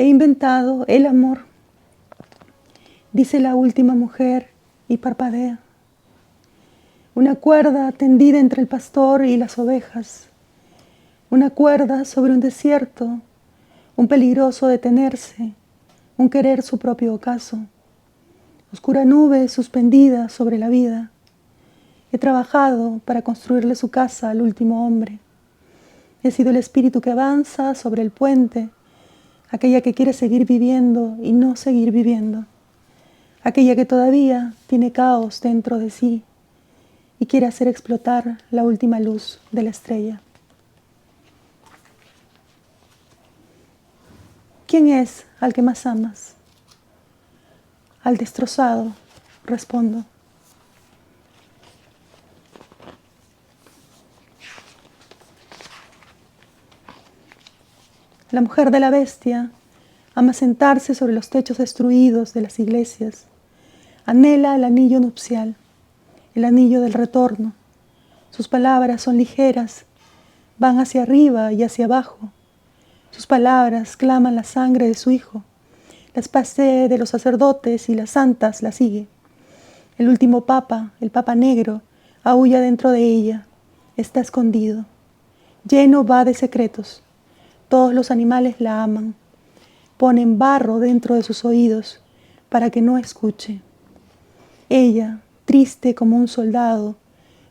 He inventado el amor, dice la última mujer y parpadea. Una cuerda tendida entre el pastor y las ovejas. Una cuerda sobre un desierto, un peligroso detenerse, un querer su propio ocaso. Oscura nube suspendida sobre la vida. He trabajado para construirle su casa al último hombre. He sido el espíritu que avanza sobre el puente, aquella que quiere seguir viviendo y no seguir viviendo, aquella que todavía tiene caos dentro de sí y quiere hacer explotar la última luz de la estrella. ¿Quién es al que más amas? Al destrozado, respondo. La mujer de la bestia ama sentarse sobre los techos destruidos de las iglesias. Anhela el anillo nupcial, el anillo del retorno. Sus palabras son ligeras, van hacia arriba y hacia abajo. Sus palabras claman la sangre de su hijo. La especie de los sacerdotes y las santas la sigue. El último papa, el papa negro, aúlla dentro de ella. Está escondido. Lleno va de secretos. Todos los animales la aman. Ponen barro dentro de sus oídos para que no escuche. Ella, triste como un soldado,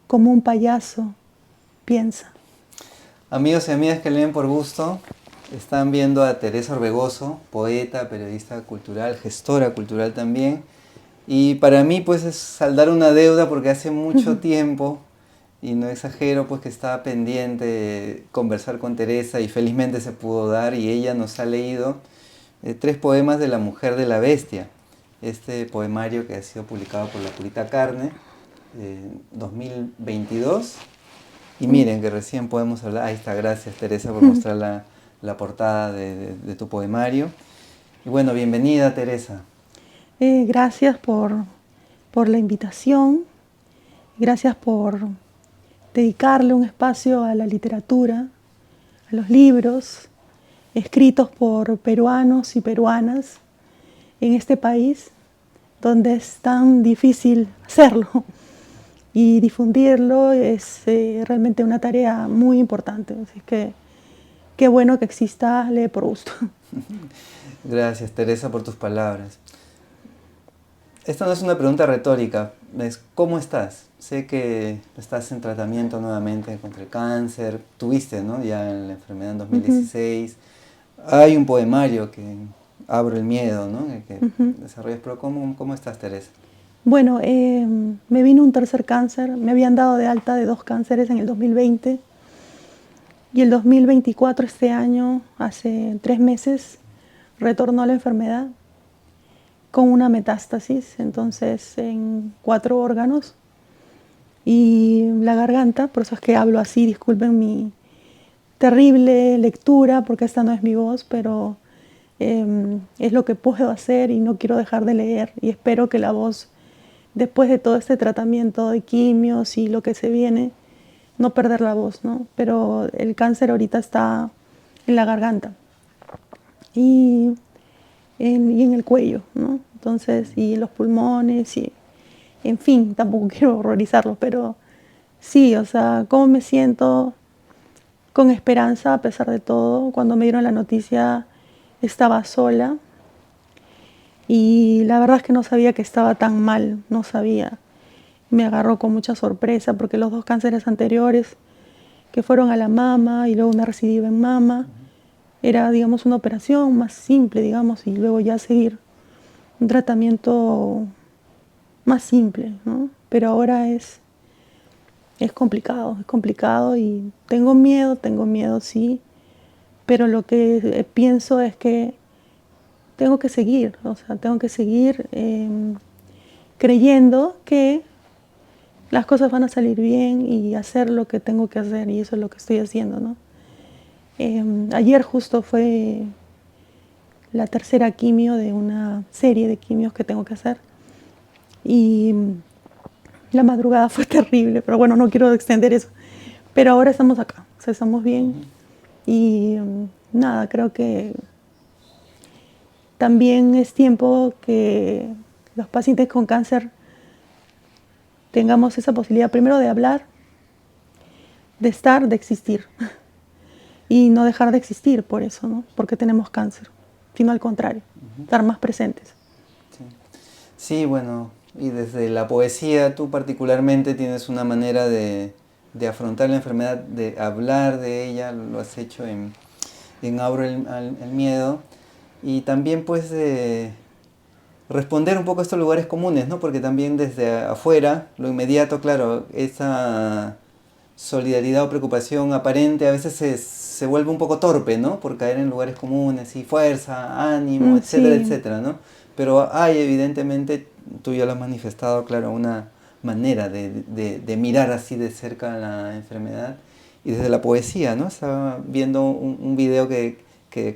como un payaso, piensa. Amigos y amigas que leen por gusto, están viendo a Teresa Orbegoso, poeta, periodista cultural, gestora cultural también. Y para mí pues es saldar una deuda porque hace mucho tiempo, y no exagero, pues que estaba pendiente de conversar con Teresa y felizmente se pudo dar y ella nos ha leído 3 poemas de La Mujer de la Bestia. Este poemario que ha sido publicado por La Purita Carne en 2022. Y miren que recién podemos hablar, ahí está, gracias Teresa por mostrar la portada de tu poemario. Y bueno, bienvenida Teresa. Gracias por la invitación, gracias por dedicarle un espacio a la literatura, a los libros escritos por peruanos y peruanas en este país donde es tan difícil hacerlo. Y difundirlo es realmente una tarea muy importante. Así que qué bueno que exista Lee por Gusto. Gracias Teresa por tus palabras. Esta no es una pregunta retórica, es ¿cómo estás? Sé que estás en tratamiento nuevamente contra el cáncer, tuviste, ¿no?, ya la enfermedad en 2016. Hay un poemario que Abro el miedo, ¿no?, que desarrollas, pero ¿cómo estás, Teresa? Bueno, me vino un tercer cáncer, me habían dado de alta de 2 cánceres en el 2020 y el 2024, este año, hace 3 meses, retornó la enfermedad con una metástasis, entonces en 4 órganos y la garganta, por eso es que hablo así, disculpen mi terrible lectura porque esta no es mi voz, pero es lo que puedo hacer y no quiero dejar de leer y espero que la voz, después de todo este tratamiento de quimios y lo que se viene, no perder la voz, ¿no? Pero el cáncer ahorita está en la garganta y en el cuello, ¿no? Entonces, y en los pulmones, y en fin, tampoco quiero horrorizarlos, pero sí, o sea, cómo me siento con esperanza a pesar de todo. Cuando me dieron la noticia estaba sola y la verdad es que no sabía que estaba tan mal, no sabía. Me agarró con mucha sorpresa porque los 2 cánceres anteriores que fueron a la mama y luego una recidiva en mama, era, digamos, una operación más simple, digamos, y luego ya seguir un tratamiento más simple, ¿no? Pero ahora es complicado y tengo miedo, sí, pero lo que pienso es que tengo que seguir, o sea, tengo que seguir creyendo que las cosas van a salir bien y hacer lo que tengo que hacer, y eso es lo que estoy haciendo, ¿no? Ayer justo fue la tercera quimio de una serie de quimios que tengo que hacer y la madrugada fue terrible, pero bueno, no quiero extender eso. Pero ahora estamos acá, o sea, estamos bien y nada, creo que también es tiempo que los pacientes con cáncer tengamos esa posibilidad primero de hablar, de estar, de existir. Y no dejar de existir por eso, ¿no? Porque tenemos cáncer, sino al contrario, estar más presentes. Sí. Sí, bueno, y desde la poesía tú particularmente tienes una manera de afrontar la enfermedad, de hablar de ella, lo has hecho en Abro el Miedo, y también pues de responder un poco a estos lugares comunes, ¿no? Porque también desde afuera, lo inmediato, claro, esa solidaridad o preocupación aparente a veces se vuelve un poco torpe, ¿no? Por caer en lugares comunes, y fuerza, ánimo, etcétera, Sí. etcétera, ¿no? Pero hay evidentemente, tú ya lo has manifestado, claro, una manera de mirar así de cerca la enfermedad, y desde la poesía, ¿no? Estaba viendo un video que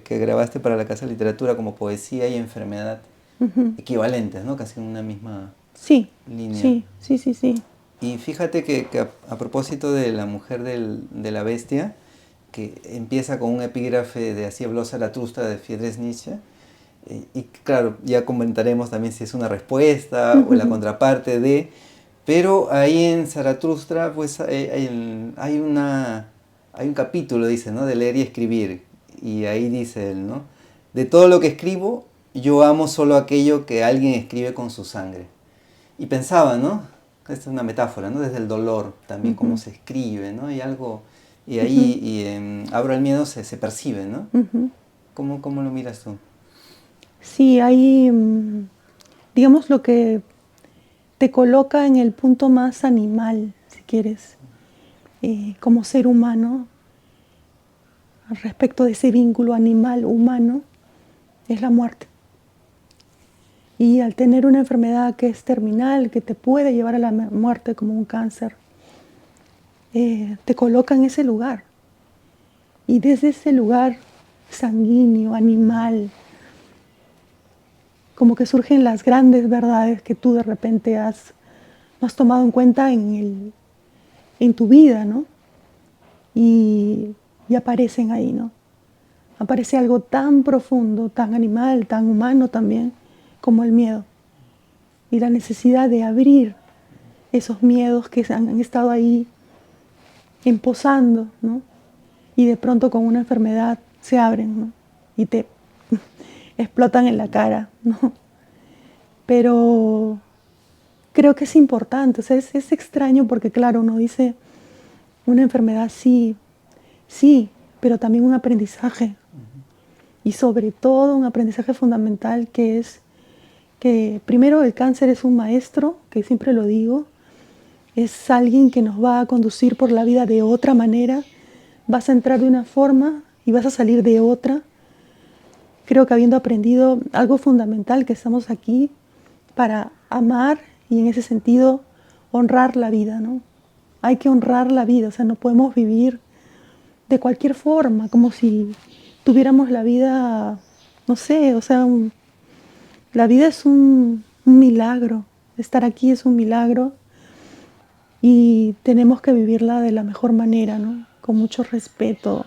grabaste para la Casa de Literatura como poesía y enfermedad equivalentes, ¿no? Casi en una misma Sí, línea. sí, sí, sí, sí. Y fíjate que a propósito de la mujer de la bestia, que empieza con un epígrafe de Así habló Zaratustra de Friedrich Nietzsche, y claro, ya comentaremos también si es una respuesta o la contraparte de, pero ahí en Zaratustra pues hay un capítulo, dice, ¿no? De leer y escribir, y ahí dice él, ¿no? De todo lo que escribo, yo amo solo aquello que alguien escribe con su sangre. Y pensaba, ¿no? Esta es una metáfora, ¿no? Desde el dolor también, cómo se escribe, ¿no? Y algo, y ahí Abro el Miedo se percibe, ¿no? ¿Cómo lo miras tú? Sí, hay, digamos, lo que te coloca en el punto más animal, si quieres, como ser humano, respecto de ese vínculo animal-humano, es la muerte. Y al tener una enfermedad que es terminal, que te puede llevar a la muerte como un cáncer, te coloca en ese lugar. Y desde ese lugar sanguíneo, animal, como que surgen las grandes verdades que tú de repente no has tomado en cuenta en tu vida, ¿no? Y aparecen ahí, ¿no? Aparece algo tan profundo, tan animal, tan humano también, como el miedo. Y la necesidad de abrir esos miedos que han estado ahí emposando, ¿no? Y de pronto con una enfermedad se abren, ¿no? Y te explotan en la cara, ¿no? Pero creo que es importante, o sea, es extraño porque claro, uno dice, una enfermedad sí, sí, pero también un aprendizaje. Y sobre todo un aprendizaje fundamental que es que primero el cáncer es un maestro, que siempre lo digo, es alguien que nos va a conducir por la vida de otra manera, vas a entrar de una forma y vas a salir de otra. Creo que habiendo aprendido algo fundamental, que estamos aquí para amar y en ese sentido honrar la vida, ¿no? Hay que honrar la vida, o sea, no podemos vivir de cualquier forma, como si tuviéramos la vida, no sé, o sea, la vida es un milagro, estar aquí es un milagro y tenemos que vivirla de la mejor manera, ¿no? Con mucho respeto,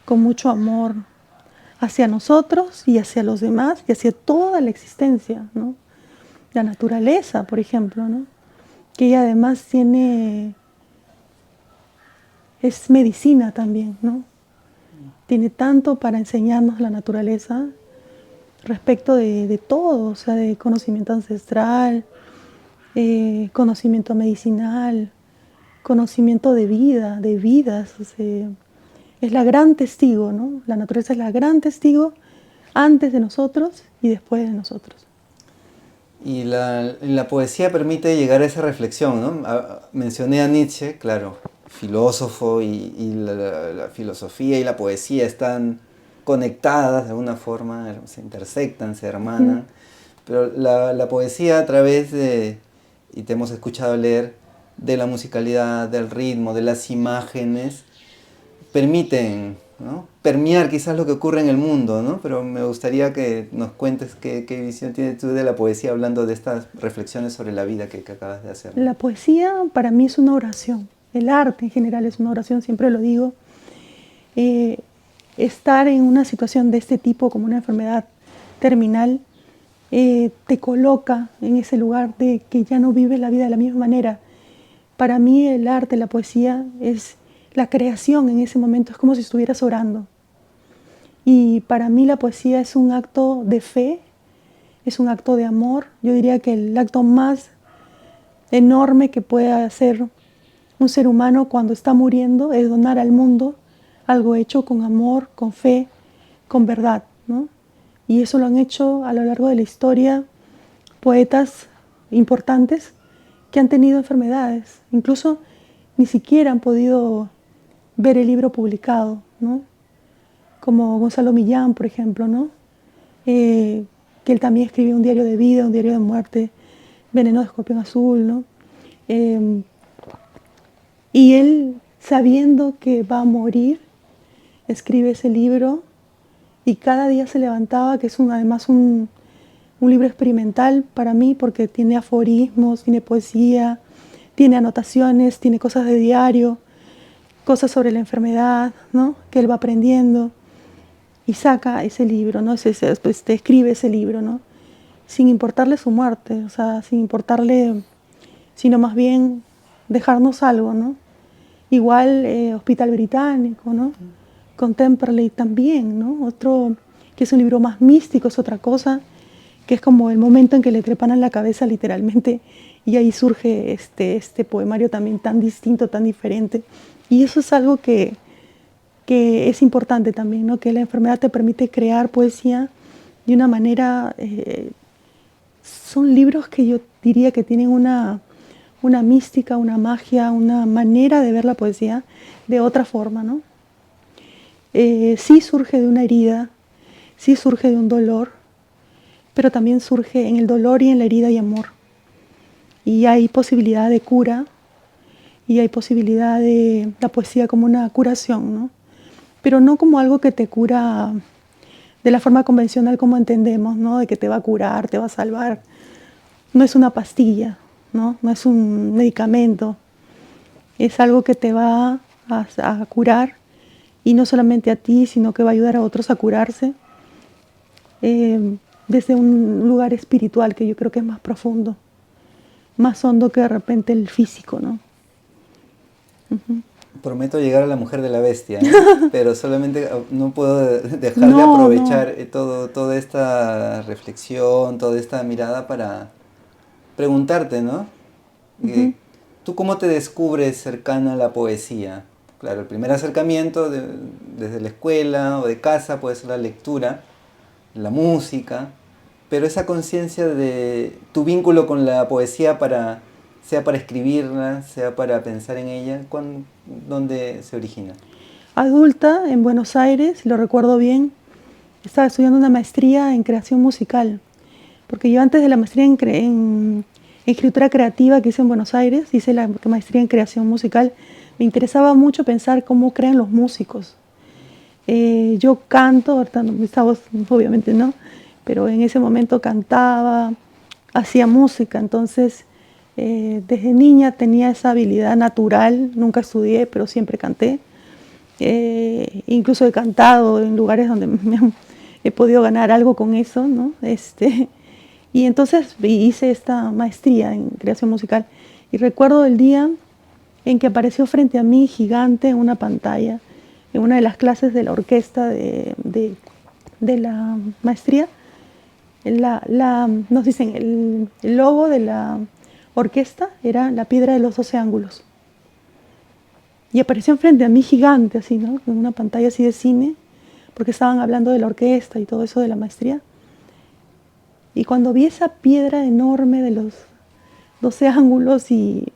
con mucho amor hacia nosotros y hacia los demás y hacia toda la existencia, ¿no? La naturaleza, por ejemplo, ¿no? Que ella además es medicina también, ¿no? Tiene tanto para enseñarnos la naturaleza respecto de todo, o sea, de conocimiento ancestral, conocimiento medicinal, conocimiento de vida, de vidas. O sea, es la gran testigo, ¿no? La naturaleza es la gran testigo antes de nosotros y después de nosotros. Y la poesía permite llegar a esa reflexión, ¿no? Mencioné a Nietzsche, claro, filósofo, y la filosofía y la poesía están conectadas de alguna forma, se intersectan, se hermanan, pero la poesía a través de, y te hemos escuchado leer, de la musicalidad, del ritmo, de las imágenes, permiten, ¿no? Permear quizás lo que ocurre en el mundo, ¿no? Pero me gustaría que nos cuentes qué visión tienes tú de la poesía hablando de estas reflexiones sobre la vida que acabas de hacer, ¿no? La poesía para mí es una oración. El arte en general es una oración, siempre lo digo. Estar en una situación de este tipo, como una enfermedad terminal, te coloca en ese lugar de que ya no vives la vida de la misma manera. Para mí el arte, la poesía, es la creación en ese momento, es como si estuvieras orando. Y para mí la poesía es un acto de fe, es un acto de amor. Yo diría que el acto más enorme que puede hacer un ser humano cuando está muriendo es donar al mundo algo hecho con amor, con fe, con verdad, ¿no? Y eso lo han hecho a lo largo de la historia poetas importantes que han tenido enfermedades. Incluso ni siquiera han podido ver el libro publicado, ¿no? Como Gonzalo Millán, por ejemplo, ¿no? Que él también escribió un diario de vida, un diario de muerte, Veneno de Escorpión Azul, ¿no? Y él, sabiendo que va a morir, escribe ese libro y cada día se levantaba, que es además un libro experimental para mí porque tiene aforismos, tiene poesía, tiene anotaciones, tiene cosas de diario, cosas sobre la enfermedad, ¿no? Que él va aprendiendo y saca ese libro, ¿no? Pues te escribe ese libro, ¿no? Sin importarle su muerte, o sea, sin importarle, sino más bien dejarnos algo, ¿no? Igual Hospital Británico, ¿no? Contemporary también, ¿no? Otro que es un libro más místico, es otra cosa, que es como el momento en que le trepan la cabeza literalmente y ahí surge este poemario también tan distinto, tan diferente. Y eso es algo que es importante también, ¿no? Que la enfermedad te permite crear poesía de una manera... son libros que yo diría que tienen una mística, una magia, una manera de ver la poesía de otra forma, ¿no? Sí surge de una herida, sí surge de un dolor, pero también surge en el dolor y en la herida y amor. Y hay posibilidad de cura, y hay posibilidad de la poesía como una curación, ¿no? Pero no como algo que te cura de la forma convencional como entendemos, ¿no? De que te va a curar, te va a salvar. No es una pastilla, ¿no? No es un medicamento. Es algo que te va a curar, y no solamente a ti, sino que va a ayudar a otros a curarse desde un lugar espiritual que yo creo que es más profundo, más hondo que de repente el físico, ¿no? Uh-huh. Prometo llegar a la mujer de la bestia, ¿eh? Pero solamente no puedo dejar de aprovechar toda esta reflexión, toda esta mirada para preguntarte, ¿no? Uh-huh. ¿Tú cómo te descubres cercana a la poesía? Claro, el primer acercamiento desde la escuela o de casa puede ser la lectura, la música, pero esa conciencia de tu vínculo con la poesía sea para escribirla, sea para pensar en ella, ¿dónde se origina? Adulta, en Buenos Aires, lo recuerdo bien, estaba estudiando una maestría en creación musical, porque yo antes de la maestría en escritura creativa que hice en Buenos Aires, hice la maestría en creación musical. Me interesaba mucho pensar cómo crean los músicos. Yo canto, ahorita esta voz obviamente no, pero en ese momento cantaba, hacía música, entonces desde niña tenía esa habilidad natural, nunca estudié, pero siempre canté. Incluso he cantado en lugares donde he podido ganar algo con eso, ¿no? Y entonces hice esta maestría en creación musical y recuerdo el día en que apareció frente a mí gigante en una pantalla, en una de las clases de la orquesta de la maestría. Nos dicen, el logo de la orquesta era la piedra de los 12 ángulos. Y apareció frente a mí gigante, así, ¿no? En una pantalla así de cine, porque estaban hablando de la orquesta y todo eso de la maestría. Y cuando vi esa piedra enorme de los 12 ángulos y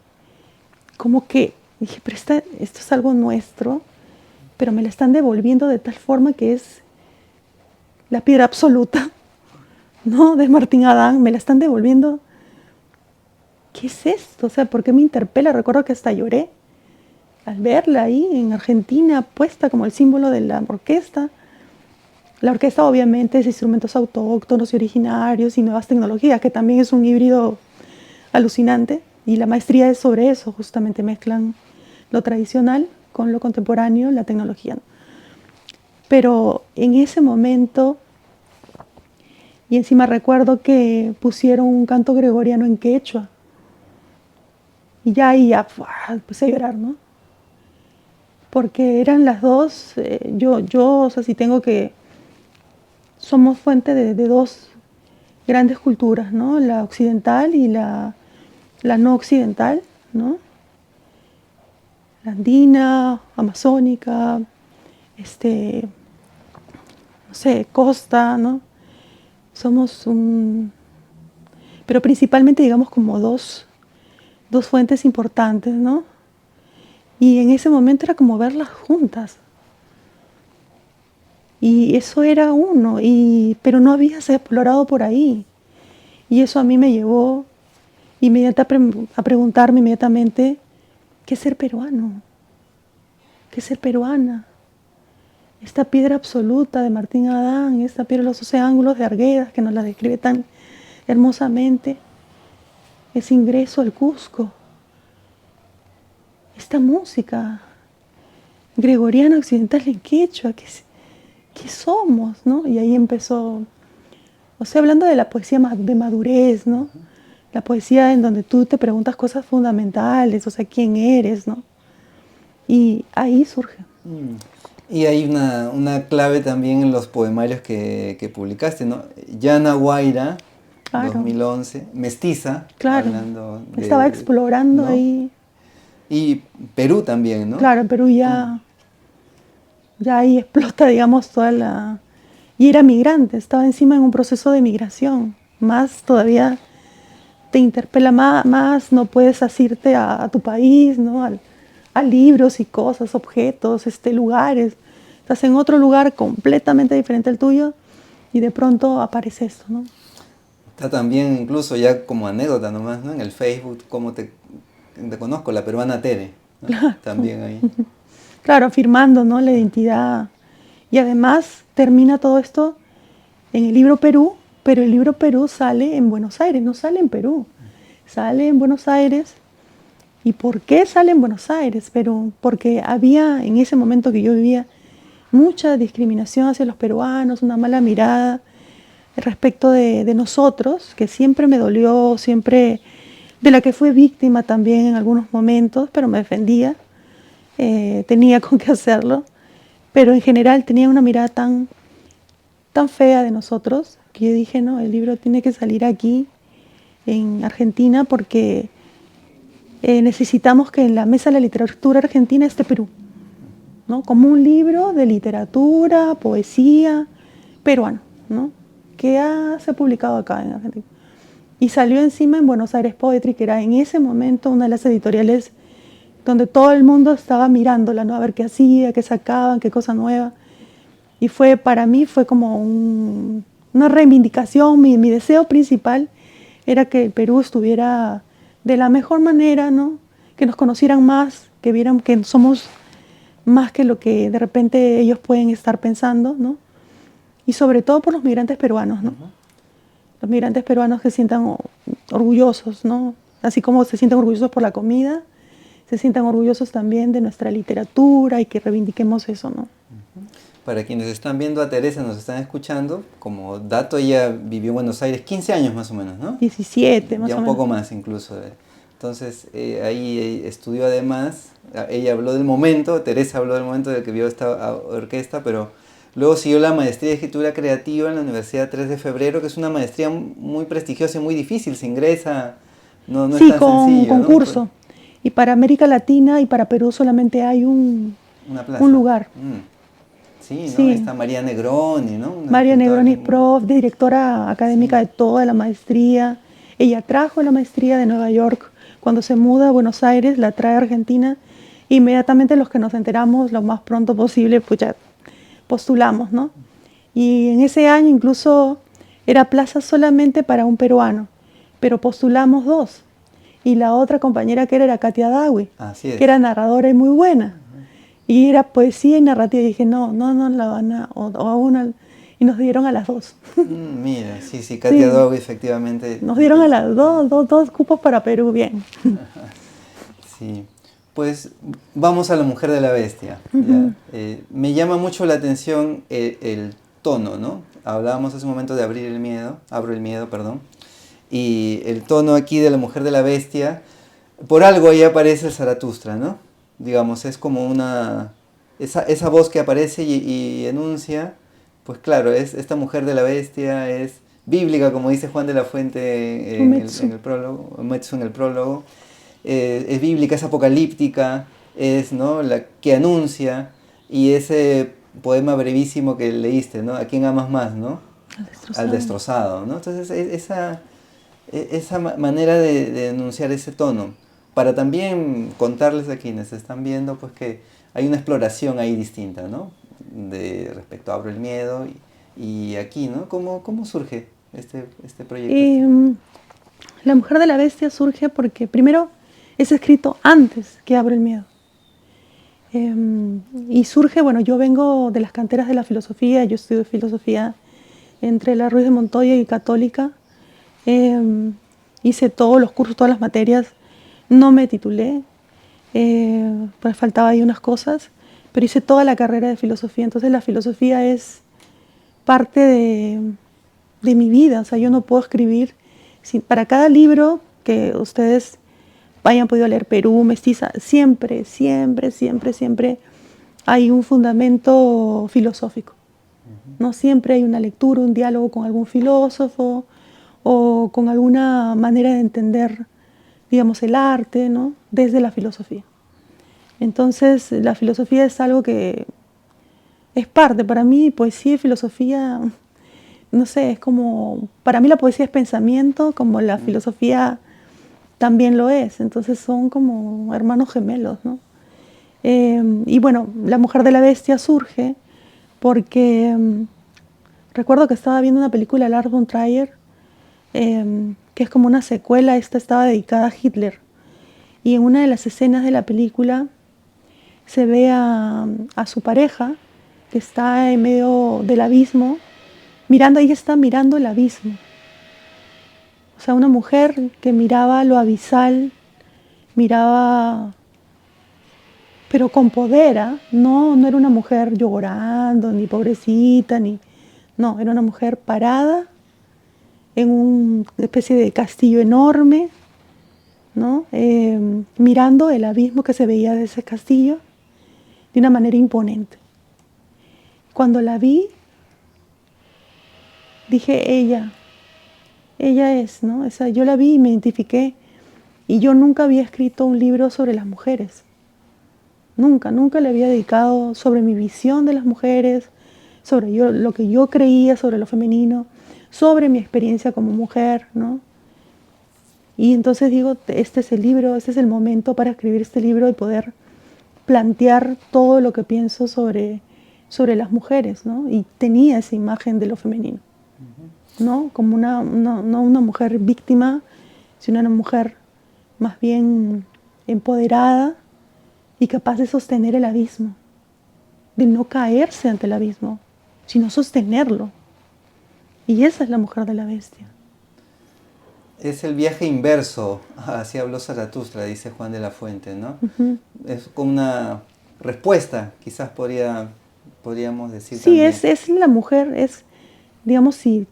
como que dije, pero esto es algo nuestro, pero me la están devolviendo de tal forma que es la piedra absoluta, ¿no? De Martín Adán, me la están devolviendo. ¿Qué es esto? O sea, ¿por qué me interpela? Recuerdo que hasta lloré al verla ahí en Argentina, puesta como el símbolo de la orquesta. La orquesta obviamente es instrumentos autóctonos y originarios y nuevas tecnologías, que también es un híbrido alucinante. Y la maestría es sobre eso, justamente mezclan lo tradicional con lo contemporáneo, la tecnología. Pero en ese momento Y encima recuerdo que pusieron un canto gregoriano en quechua. Y ya ahí ya empecé a llorar, ¿no? Porque eran las dos, o sea, si tengo que, somos fuente de dos grandes culturas, ¿no? La occidental y la no occidental, ¿no? La andina, amazónica, no sé, costa, ¿no? Somos pero principalmente digamos como dos fuentes importantes, ¿no? Y en ese momento era como verlas juntas. Y eso era uno, pero no habías explorado por ahí. Y eso a mí me llevó a preguntarme inmediatamente, ¿qué es ser peruano? ¿Qué es ser peruana? Esta piedra absoluta de Martín Adán, esta piedra de los 12 ángulos de Arguedas, que nos la describe tan hermosamente, ese ingreso al Cusco, esta música gregoriana occidental en quechua, ¿qué somos? ¿No? Y ahí empezó, o sea, hablando de la poesía de madurez, ¿no? La poesía en donde tú te preguntas cosas fundamentales, o sea, ¿quién eres? ¿No? Y ahí surge. Y hay una clave también en los poemarios que publicaste, ¿no? Llana Guaira, Claro. 2011, Mestiza, Claro. hablando de... Estaba explorando, ¿no? Ahí. Y Perú también, ¿no? Claro, Perú ya ahí explota, digamos, toda la... Y era migrante, estaba encima en un proceso de migración. Más todavía te interpela más, no puedes asirte a tu país, ¿no? A libros y cosas, objetos, lugares. Estás en otro lugar completamente diferente al tuyo y de pronto aparece esto, ¿no? Está también incluso ya como anécdota nomás, ¿no? En el Facebook, como te conozco, la peruana Tere, ¿no? Claro. También ahí. Claro, afirmando, ¿no? La identidad. Y además termina todo esto en el libro Perú, pero el libro Perú sale en Buenos Aires, no sale en Perú. Sale en Buenos Aires. ¿Y por qué sale en Buenos Aires? Pero porque había en ese momento que yo vivía mucha discriminación hacia los peruanos, una mala mirada respecto de nosotros, que siempre me dolió, siempre de la que fui víctima también en algunos momentos, pero me defendía, tenía con qué hacerlo, pero en general tenía una mirada tan fea de nosotros que yo dije, no, el libro tiene que salir aquí, en Argentina, porque necesitamos que en la mesa de la literatura argentina esté Perú, ¿no? Como un libro de literatura, poesía peruano, ¿no? Que se ha publicado acá en Argentina. Y salió encima en Buenos Aires Poetry, que era en ese momento una de las editoriales donde todo el mundo estaba mirándola, ¿no? A ver qué hacía, qué sacaban, qué cosa nueva. Y para mí fue como una reivindicación. Mi deseo principal era que el Perú estuviera de la mejor manera, ¿no? Que nos conocieran más, que vieran que somos más que lo que de repente ellos pueden estar pensando, ¿no? Y sobre todo por los migrantes peruanos, ¿no? Los migrantes peruanos que se sientan orgullosos, ¿no? Así como se sienten orgullosos por la comida, se sientan orgullosos también de nuestra literatura y que reivindiquemos eso, ¿no? Para quienes están viendo a Teresa, nos están escuchando, como dato, ella vivió en Buenos Aires 15 años más o menos, ¿no? 17 más o menos. Ya un poco más incluso. Entonces, ahí estudió además, ella habló del momento, Teresa habló del momento de que vio esta orquesta, pero luego siguió la maestría de escritura creativa en la Universidad 3 de Febrero, que es una maestría muy prestigiosa y muy difícil, se ingresa, no es tan sencillo. Sí, con concurso. ¿No? Y para América Latina y para Perú solamente hay un lugar. Sí, ¿no? Sí. Está María Negroni, ¿no? María Negroni es prof, directora académica de toda la maestría. Ella trajo la maestría de Nueva York. Cuando se muda a Buenos Aires, la trae a Argentina. Inmediatamente los que nos enteramos lo más pronto posible, pues ya postulamos, ¿no? Y en ese año incluso era plaza solamente para un peruano, pero postulamos 2. Y la otra compañera que era Katia Dawi, que era narradora y muy buena. Y era poesía y narrativa. Y dije, no, la van a una. Y nos dieron a las 2. Mira, sí, Katia Dawi efectivamente. Nos dieron a las 2 cupos para Perú, bien. Sí. Pues vamos a La mujer de la bestia. Me llama mucho la atención el tono, ¿no? Hablábamos hace un momento de abro el miedo, perdón. Y el tono aquí de la mujer de la bestia, por algo ahí aparece el Zaratustra, ¿no? Digamos, es como esa voz que aparece y enuncia, pues claro, esta mujer de la bestia es bíblica, como dice Juan de la Fuente en el prólogo, Metsu en el prólogo, es bíblica, es apocalíptica, es, ¿no?, la que anuncia, y ese poema brevísimo que leíste, ¿no? ¿A quién amas más, no? Al destrozado, ¿no? Entonces esa manera de enunciar ese tono, para también contarles a quienes están viendo, pues que hay una exploración ahí distinta, ¿no? Respecto a Abro el Miedo y aquí, ¿no? ¿Cómo surge este proyecto? La mujer de la bestia surge porque primero es escrito antes que Abro el Miedo. Y surge, bueno, yo vengo de las canteras de la filosofía, yo estudio filosofía entre la Ruiz de Montoya y Católica. Hice todos los cursos, todas las materias, no me titulé, pues faltaba ahí unas cosas, pero hice toda la carrera de filosofía. Entonces la filosofía es parte de mi vida, o sea, yo no puedo escribir, para cada libro que ustedes hayan podido leer, Perú, Mestiza, siempre hay un fundamento filosófico, ¿no? Siempre hay una lectura, un diálogo con algún filósofo o con alguna manera de entender, digamos, el arte, ¿no?, desde la filosofía. Entonces, la filosofía es algo que es parte, para mí, poesía y filosofía, no sé, es como, para mí la poesía es pensamiento, como la filosofía también lo es, entonces son como hermanos gemelos, ¿no? Y bueno, La mujer de la bestia surge porque recuerdo que estaba viendo una película de Lars von Trier, que es como una secuela, esta estaba dedicada a Hitler, y en una de las escenas de la película se ve a su pareja que está en medio del abismo, ella está mirando el abismo. O sea, una mujer que miraba lo abisal, miraba, pero con poder, ¿ah? No era una mujer llorando, ni pobrecita, no, era una mujer parada en una especie de castillo enorme, ¿no? Mirando el abismo que se veía de ese castillo de una manera imponente. Cuando la vi, dije, ella es, ¿no? Yo la vi y me identifiqué. Y yo nunca había escrito un libro sobre las mujeres. Nunca le había dedicado sobre mi visión de las mujeres, sobre lo que yo creía sobre lo femenino, sobre mi experiencia como mujer, ¿no? Y entonces digo, este es el libro, este es el momento para escribir este libro y poder plantear todo lo que pienso sobre las mujeres, ¿no? Y tenía esa imagen de lo femenino, ¿no? Como no una mujer víctima, sino una mujer más bien empoderada y capaz de sostener el abismo, de no caerse ante el abismo, sino sostenerlo. Y esa es la mujer de la bestia. Es el viaje inverso, así habló Zaratustra, dice Juan de la Fuente, ¿no? Es como una respuesta, quizás podríamos decir también. Sí, es la mujer, digamos, si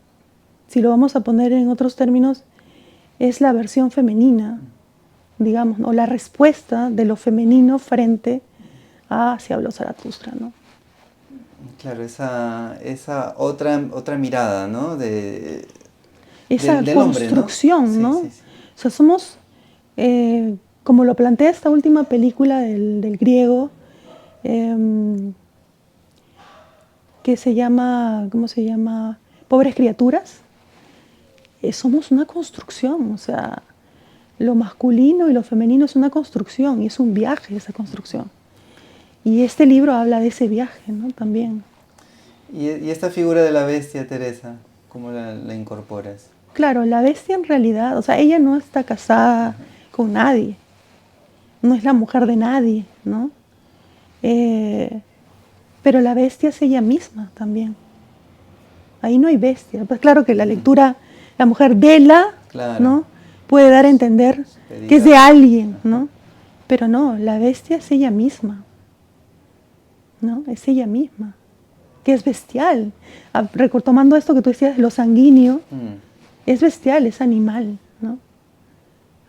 lo vamos a poner en otros términos, es la versión femenina, digamos, o la respuesta de lo femenino frente a, así habló Zaratustra, ¿no? Claro, esa otra mirada, ¿no? Esa del hombre, ¿no? construcción, ¿no? Sí. O sea, somos, como lo plantea esta última película del griego, que se llama, ¿cómo se llama? Pobres criaturas. Somos una construcción, o sea, lo masculino y lo femenino es una construcción y es un viaje esa construcción. Y este libro habla de ese viaje, ¿no? También. ¿Y esta figura de la bestia, Teresa, cómo la incorporas? Claro, la bestia en realidad, o sea, ella no está casada con nadie, no es la mujer de nadie, ¿no? Pero la bestia es ella misma también. Ahí no hay bestia. Pues claro que la lectura, la mujer vela, claro, ¿no?, puede dar a entender que es de alguien, ¿no? Pero no, la bestia es ella misma, ¿no? Es ella misma. que es bestial. Retomando esto que tú decías, lo sanguíneo, es bestial, es animal, ¿no?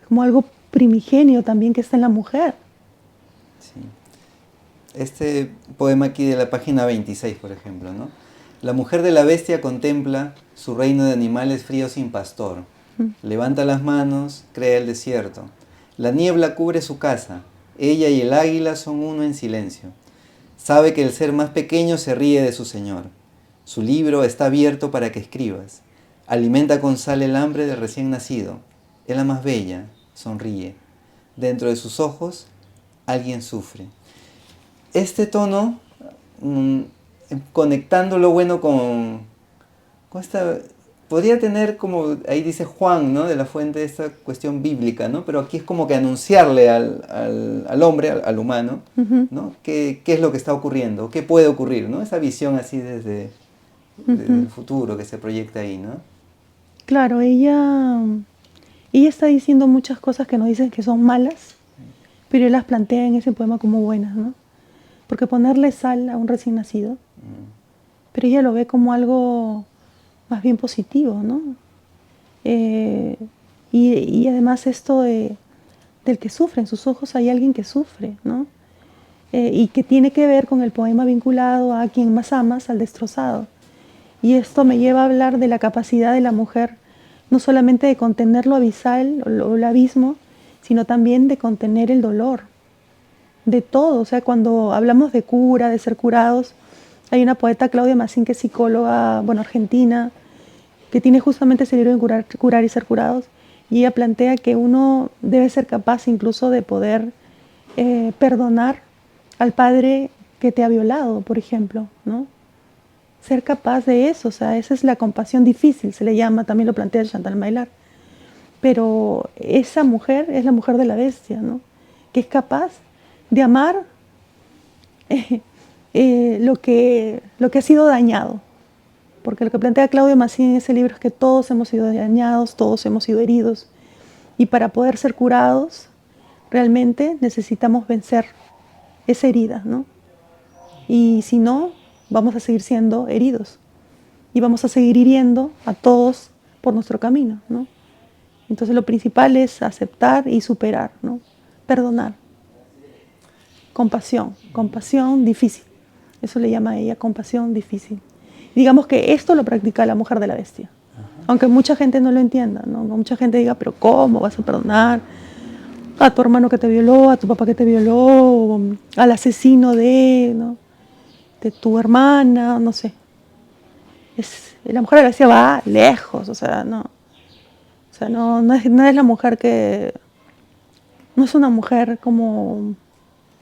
Como algo primigenio también que está en la mujer. Sí. Este poema aquí de la página 26, por ejemplo, ¿no? La mujer de la bestia contempla su reino de animales fríos sin pastor. Levanta las manos, crea el desierto. La niebla cubre su casa. Ella y el águila son uno en silencio. Sabe que el ser más pequeño se ríe de su señor. Su libro está abierto para que escribas. Alimenta con sal el hambre del recién nacido. Es la más bella, sonríe. Dentro de sus ojos, alguien sufre. Este tono, conectando lo bueno con esta... Podría tener como, ahí dice Juan, ¿no? De la fuente, esta cuestión bíblica, ¿no? Pero aquí es como que anunciarle al hombre, al humano, ¿no? ¿Qué es lo que está ocurriendo? ¿Qué puede ocurrir? ¿No? Esa visión así desde el futuro que se proyecta ahí, ¿no? Claro, ella está diciendo muchas cosas que nos dicen que son malas, pero él las plantea en ese poema como buenas, ¿no? Porque ponerle sal a un recién nacido, pero ella lo ve como algo más bien positivo, ¿no? Y además esto del que sufre, en sus ojos hay alguien que sufre, ¿no? Y que tiene que ver con el poema vinculado a quien más amas, al destrozado. Y esto me lleva a hablar de la capacidad de la mujer, no solamente de contener lo abisal o el abismo, sino también de contener el dolor, de todo. O sea, cuando hablamos de cura, de ser curados, hay una poeta, Claudia Massín, que es psicóloga, bueno, argentina, que tiene justamente ese libro de curar y ser curados, y ella plantea que uno debe ser capaz incluso de poder perdonar al padre que te ha violado, por ejemplo, ¿no? Ser capaz de eso, o sea, esa es la compasión difícil, se le llama, también lo plantea Chantal Maillard. Pero esa mujer es la mujer de la bestia, ¿no? Que es capaz de amar lo que ha sido dañado. Porque lo que plantea Claudia Massín en ese libro es que todos hemos sido dañados, todos hemos sido heridos. Y para poder ser curados, realmente necesitamos vencer esa herida, ¿no? Y si no, vamos a seguir siendo heridos. Y vamos a seguir hiriendo a todos por nuestro camino, ¿no? Entonces lo principal es aceptar y superar, ¿no? Perdonar. Compasión difícil. Eso le llama a ella compasión difícil. Digamos que esto lo practica la mujer de la bestia. Aunque mucha gente no lo entienda, ¿no? Mucha gente diga, pero ¿cómo vas a perdonar a tu hermano que te violó, a tu papá que te violó, al asesino ¿no? de tu hermana, no sé? La mujer de la bestia va lejos, o sea, no es la mujer que... No es una mujer como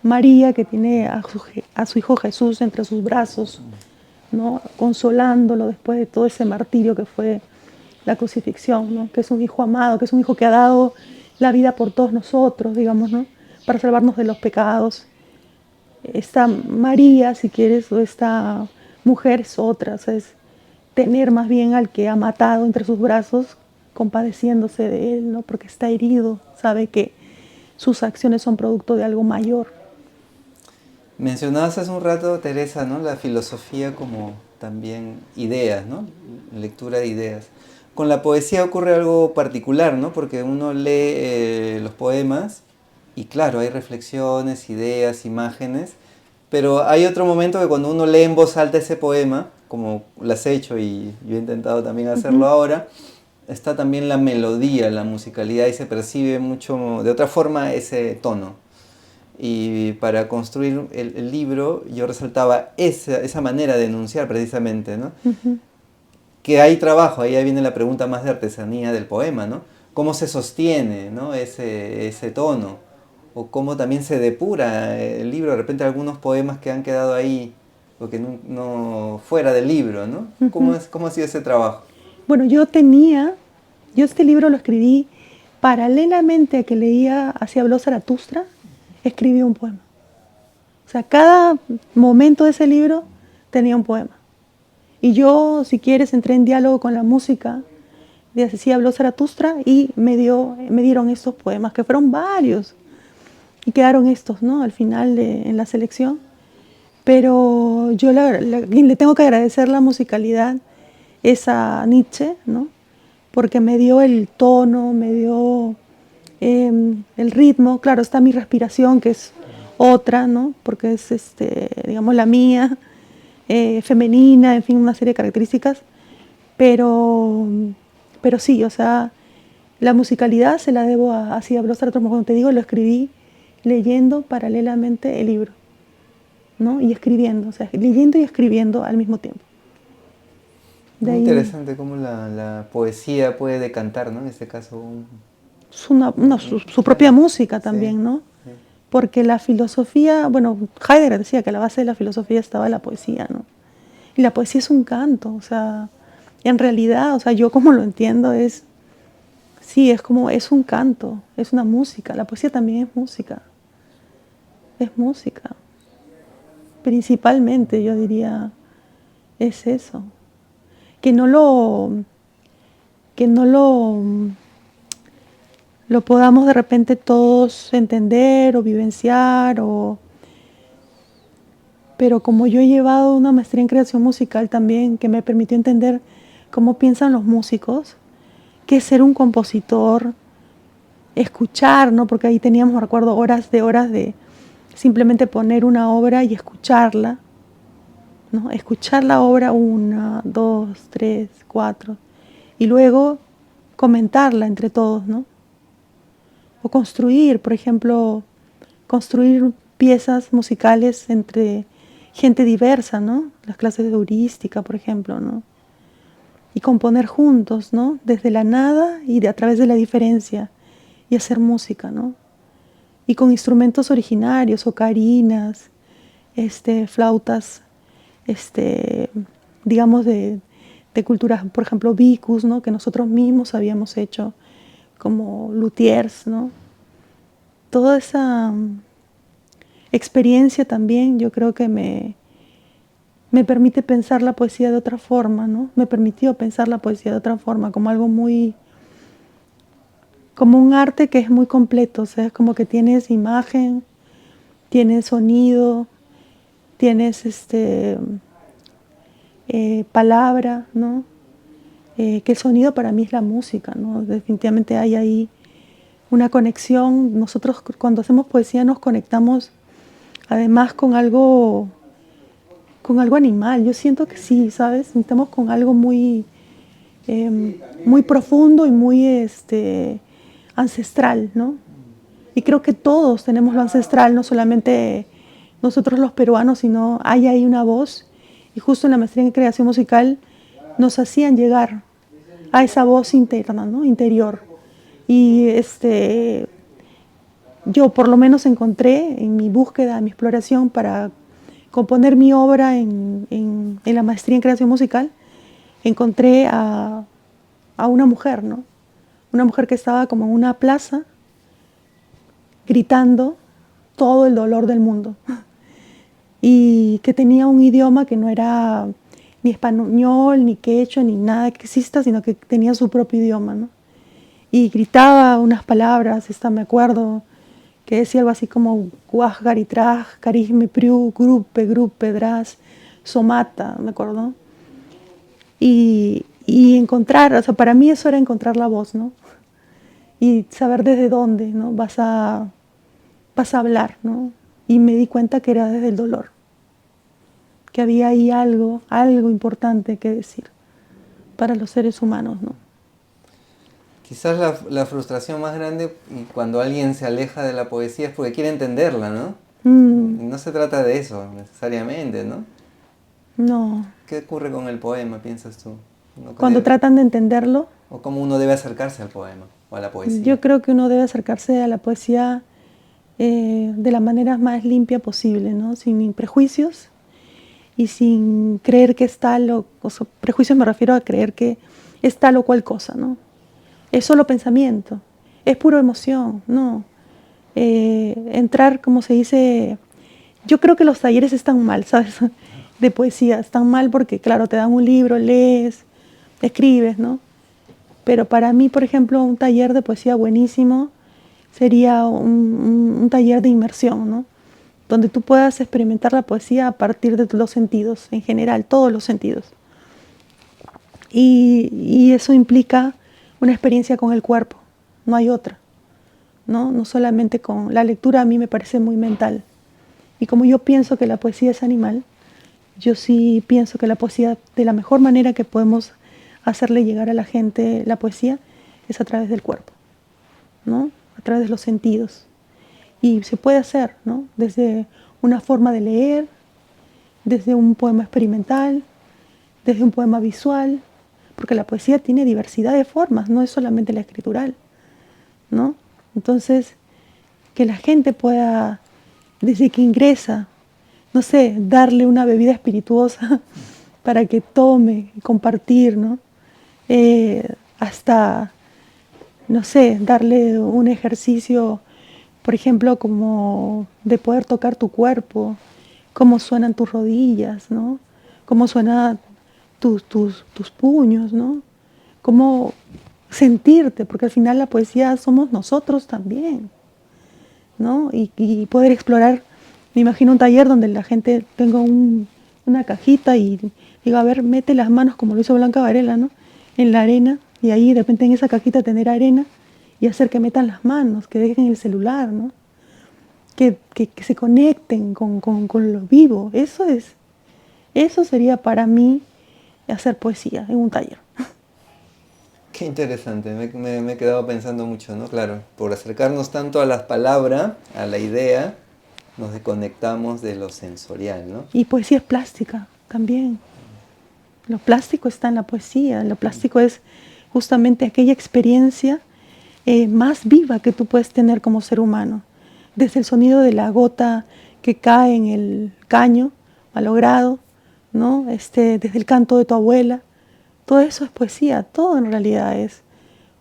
María, que tiene a su hijo Jesús entre sus brazos, ¿no? Consolándolo después de todo ese martirio que fue la crucifixión, ¿no? Que es un hijo amado, que es un hijo que ha dado la vida por todos nosotros, digamos, ¿no? Para salvarnos de los pecados. Esta María, si quieres, o esta mujer es otra, o sea, es tener más bien al que ha matado entre sus brazos, compadeciéndose de él, ¿no? Porque está herido, sabe que sus acciones son producto de algo mayor. Mencionabas hace un rato, Teresa, ¿no? La filosofía como también ideas, ¿no? Lectura de ideas. Con la poesía ocurre algo particular, ¿no? Porque uno lee los poemas y claro, hay reflexiones, ideas, imágenes, pero hay otro momento que cuando uno lee en voz alta ese poema, como lo has hecho y yo he intentado también hacerlo ahora, está también la melodía, la musicalidad y se percibe mucho de otra forma ese tono. Y para construir el libro yo resaltaba esa manera de enunciar precisamente, ¿no? Que hay trabajo, ahí viene la pregunta más de artesanía del poema, ¿no? ¿Cómo se sostiene, ¿no? ese tono? O cómo también se depura el libro, de repente algunos poemas que han quedado ahí, o que no fuera del libro, ¿no? ¿Cómo ha sido ese trabajo? Bueno, yo este libro lo escribí paralelamente a que leía Así habló Zaratustra, escribí un poema. O sea, cada momento de ese libro tenía un poema. Y yo, si quieres, entré en diálogo con la música de Así habló Zaratustra y me dieron estos poemas, que fueron varios. Y quedaron estos, ¿no? Al final en la selección. Pero yo le tengo que agradecer la musicalidad es a Nietzsche, ¿no? Porque me dio el tono, me dio el ritmo. Claro, está mi respiración, que es otra, ¿no? Porque es, digamos, la mía, femenina, en fin, una serie de características. Pero sí, o sea, la musicalidad se la debo a Blos Sartre. Como te digo, lo escribí leyendo paralelamente el libro, ¿no? Y escribiendo, o sea, leyendo y escribiendo al mismo tiempo. De muy ahí, interesante cómo la poesía puede decantar, ¿no? En este caso... su propia música también, sí, ¿no? Sí. Porque la filosofía, bueno, Heidegger decía que la base de la filosofía estaba en la poesía, ¿no? Y la poesía es un canto, o sea, en realidad, o sea, yo como lo entiendo es, sí, es como, es un canto, es una música. La poesía también es música. Es música. Principalmente, yo diría, es eso. Que no lo podamos de repente todos entender o vivenciar, pero como yo he llevado una maestría en creación musical también, que me permitió entender cómo piensan los músicos, qué es ser un compositor, escuchar, ¿no? Porque ahí teníamos, me recuerdo, horas de simplemente poner una obra y escucharla, ¿no? Escuchar la obra 1, 2, 3, 4, y luego comentarla entre todos, ¿no? O construir, por ejemplo, construir piezas musicales entre gente diversa, ¿no? Las clases de heurística, por ejemplo, ¿no? Y componer juntos, ¿no? Desde la nada y a través de la diferencia, y hacer música, ¿no? Y con instrumentos originarios, ocarinas, flautas, digamos de culturas, por ejemplo, vicus, ¿no? Que nosotros mismos habíamos hecho, como luthiers, ¿no? Toda esa experiencia también yo creo que me permite pensar la poesía de otra forma, ¿no? Me permitió pensar la poesía de otra forma, como algo muy, como un arte que es muy completo, o sea, es como que tienes imagen, tienes sonido, tienes palabra, ¿no? Que el sonido para mí es la música, ¿no? Definitivamente hay ahí una conexión. Nosotros cuando hacemos poesía nos conectamos además con algo animal. Yo siento que sí, ¿sabes? Estamos con algo muy, muy profundo y muy ancestral, ¿no? Y creo que todos tenemos lo ancestral, no solamente nosotros los peruanos, sino hay ahí una voz. Y justo en la maestría en creación musical nos hacían llegar a esa voz interna, ¿no? Interior. Y yo por lo menos encontré en mi búsqueda, en mi exploración para componer mi obra en la maestría en creación musical, encontré a una mujer, ¿no? Una mujer que estaba como en una plaza gritando todo el dolor del mundo y que tenía un idioma que no era ni español, ni quechua, ni nada que exista, sino que tenía su propio idioma, ¿no? Y gritaba unas palabras, me acuerdo, que decía algo así como guaj, garitraj, carisme, priu, grupe, dras, somata, me acuerdo. Y encontrar, o sea, para mí eso era encontrar la voz, ¿no? Y saber desde dónde, ¿no? vas a hablar, ¿no? Y me di cuenta que era desde el dolor, que había ahí algo importante que decir para los seres humanos, ¿no? Quizás la frustración más grande cuando alguien se aleja de la poesía es porque quiere entenderla, ¿no? Y no se trata de eso necesariamente, ¿no? No. ¿Qué ocurre con el poema, piensas tú? Cuando tratan de entenderlo. ¿O cómo uno debe acercarse al poema o a la poesía? Yo creo que uno debe acercarse a la poesía de la manera más limpia posible, ¿no? Sin prejuicios y sin creer que es tal o sea, prejuicios me refiero a creer que es tal o cual cosa, ¿no? Es solo pensamiento, es pura emoción, ¿no? Entrar, como se dice, yo creo que los talleres están mal, ¿sabes? De poesía, están mal porque, claro, te dan un libro, lees, escribes, ¿no? Pero para mí, por ejemplo, un taller de poesía buenísimo sería un taller de inmersión, ¿no? donde tú puedas experimentar la poesía a partir de los sentidos, en general, todos los sentidos. Y eso implica una experiencia con el cuerpo, no hay otra, ¿no? No solamente con la lectura, a mí me parece muy mental. Y como yo pienso que la poesía es animal, yo sí pienso que la poesía, de la mejor manera que podemos hacerle llegar a la gente la poesía, es a través del cuerpo, ¿no? A través de los sentidos. Y se puede hacer, ¿no? Desde una forma de leer, desde un poema experimental, desde un poema visual, porque la poesía tiene diversidad de formas, no es solamente la escritural, ¿no? Entonces, que la gente pueda, desde que ingresa, no sé, darle una bebida espirituosa para que tome, compartir, ¿no? Hasta, no sé, darle un ejercicio, por ejemplo, como de poder tocar tu cuerpo, cómo suenan tus rodillas, ¿no? Cómo suenan tus puños, ¿no? Cómo sentirte, porque al final la poesía somos nosotros también, ¿no? Y poder explorar, me imagino un taller donde la gente tenga una cajita y diga, a ver, mete las manos como lo hizo Blanca Varela, ¿no? En la arena, y ahí de repente en esa cajita tener arena y hacer que metan las manos, que dejen el celular, ¿no? Que se conecten con lo vivo. Eso sería para mí hacer poesía en un taller. Qué interesante, me he quedado pensando mucho, ¿no? Claro, por acercarnos tanto a la palabra, a la idea, nos desconectamos de lo sensorial, ¿no? Y poesía es plástica también. Lo plástico está en la poesía. Lo plástico es justamente aquella experiencia más viva que tú puedes tener como ser humano. Desde el sonido de la gota que cae en el caño malogrado, ¿no? Desde el canto de tu abuela. Todo eso es poesía, todo en realidad es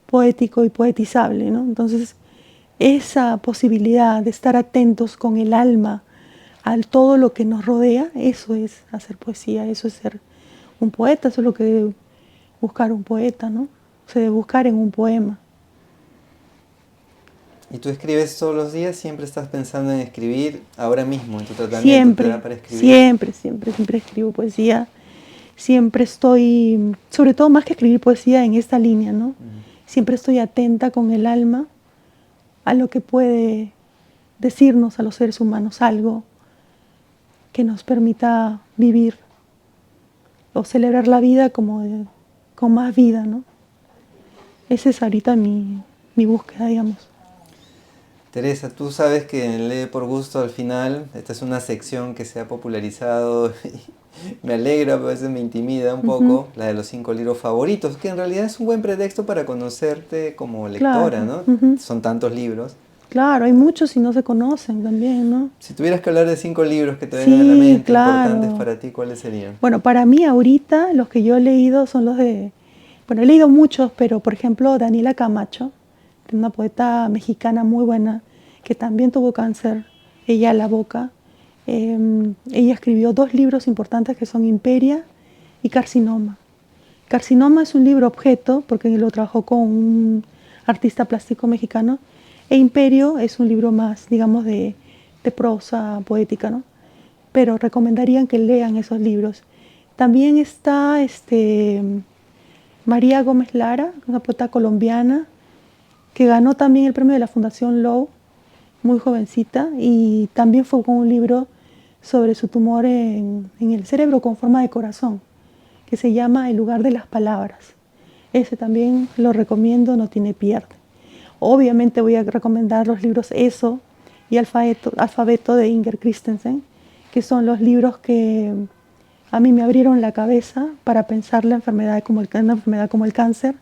poético y poetizable, ¿no? Entonces, esa posibilidad de estar atentos con el alma a todo lo que nos rodea, eso es hacer poesía, eso es ser un poeta, eso es lo que debe buscar un poeta, ¿no? Se debe buscar en un poema. ¿Y tú escribes todos los días? ¿Siempre estás pensando en escribir ahora mismo, en tu tratamiento? ¿Te Siempre, da para escribir? siempre escribo poesía. Siempre estoy, sobre todo más que escribir poesía en esta línea, ¿no? Siempre estoy atenta con el alma a lo que puede decirnos a los seres humanos algo que nos permita vivir o celebrar la vida como con más vida, ¿no? Esa es ahorita mi búsqueda, digamos. Teresa, tú sabes que en Lee por Gusto al final, esta es una sección que se ha popularizado y me alegra, pero a veces me intimida un poco, la de los 5 libros favoritos, que en realidad es un buen pretexto para conocerte como lectora, Claro, ¿no? Son tantos libros. claro, hay muchos y no se conocen también, ¿no? Si tuvieras que hablar de 5 libros que te vengan a la Sí, mente, importantes claro. para ti, ¿cuáles serían? Bueno, para mí ahorita los que yo he leído son los de, bueno, he leído muchos, pero por ejemplo Daniela Camacho, una poeta mexicana muy buena, que también tuvo cáncer, ella a la boca. Ella escribió 2 libros importantes que son Imperia y Carcinoma. Carcinoma es un libro objeto, porque lo trabajó con un artista plástico mexicano, e Imperio es un libro más, digamos, de prosa poética, ¿no? Pero recomendarían que lean esos libros. También está María Gómez Lara, una poeta colombiana, que ganó también el premio de la Fundación Low, muy jovencita, y también fue con un libro sobre su tumor en el cerebro con forma de corazón, que se llama El lugar de las palabras. Ese también lo recomiendo, no tiene pierde. Obviamente voy a recomendar los libros Eso y Alfabeto de Inger Christensen, que son los libros que a mí me abrieron la cabeza para pensar una enfermedad como el cáncer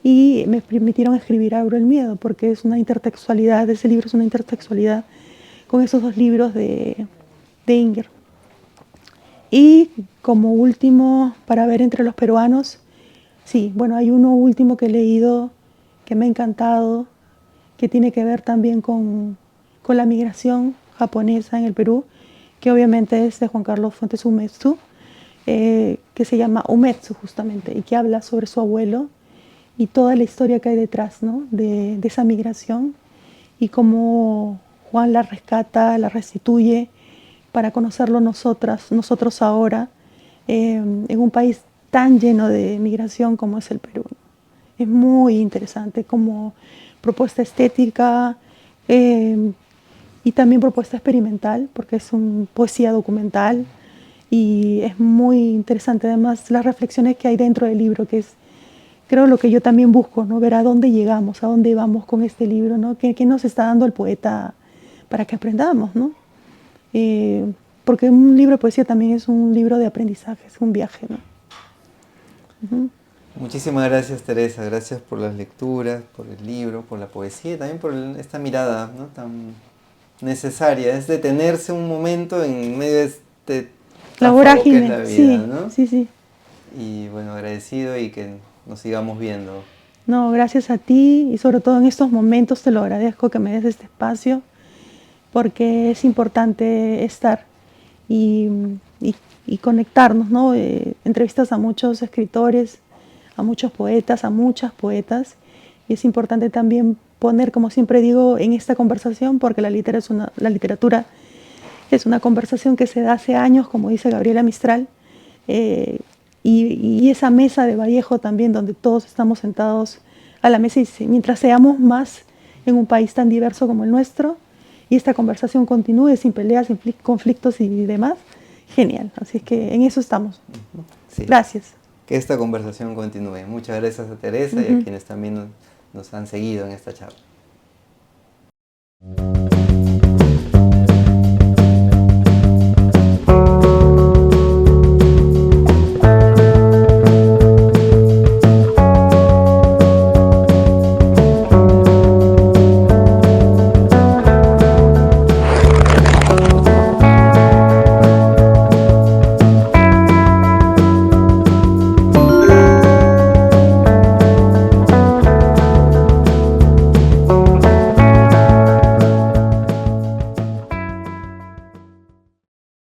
y me permitieron escribir Abro el miedo, porque es una intertextualidad, ese libro es una intertextualidad con esos 2 libros de Inger. Y como último, para ver entre los peruanos, sí, bueno, hay uno último que he leído que me ha encantado, que tiene que ver también con la migración japonesa en el Perú, que obviamente es de Juan Carlos Fuentes Umetsu, que se llama Umetsu justamente, y que habla sobre su abuelo y toda la historia que hay detrás, ¿no? de esa migración y cómo Juan la rescata, la restituye para conocerlo nosotros ahora, en un país tan lleno de migración como es el Perú. Es muy interesante como propuesta estética y también propuesta experimental, porque es una poesía documental y es muy interesante además las reflexiones que hay dentro del libro, que es creo lo que yo también busco, ¿no? Ver a dónde llegamos, a dónde vamos con este libro, ¿no? ¿Qué nos está dando el poeta para que aprendamos, ¿no? Porque un libro de poesía también es un libro de aprendizaje, es un viaje, ¿no? Uh-huh. Muchísimas gracias, Teresa. Gracias por las lecturas, por el libro, por la poesía y también por esta mirada, ¿no?, tan necesaria. Es detenerse un momento en medio de este la tráfago que es vorágine, la vida, sí, ¿no? sí, sí. Y bueno, agradecido y que nos sigamos viendo. No, gracias a ti y sobre todo en estos momentos te lo agradezco que me des este espacio porque es importante estar y conectarnos, ¿no? Entrevistas a muchos escritores, a muchos poetas, a muchas poetas y es importante también poner, como siempre digo, en esta conversación porque la literatura es una conversación que se da hace años, como dice Gabriela Mistral, y esa mesa de Vallejo también, donde todos estamos sentados a la mesa y mientras seamos más en un país tan diverso como el nuestro, y esta conversación continúe sin peleas, sin conflictos y demás, genial. Así que en eso estamos. Sí. Gracias. Que esta conversación continúe. Muchas gracias a Teresa y a quienes también nos han seguido en esta charla.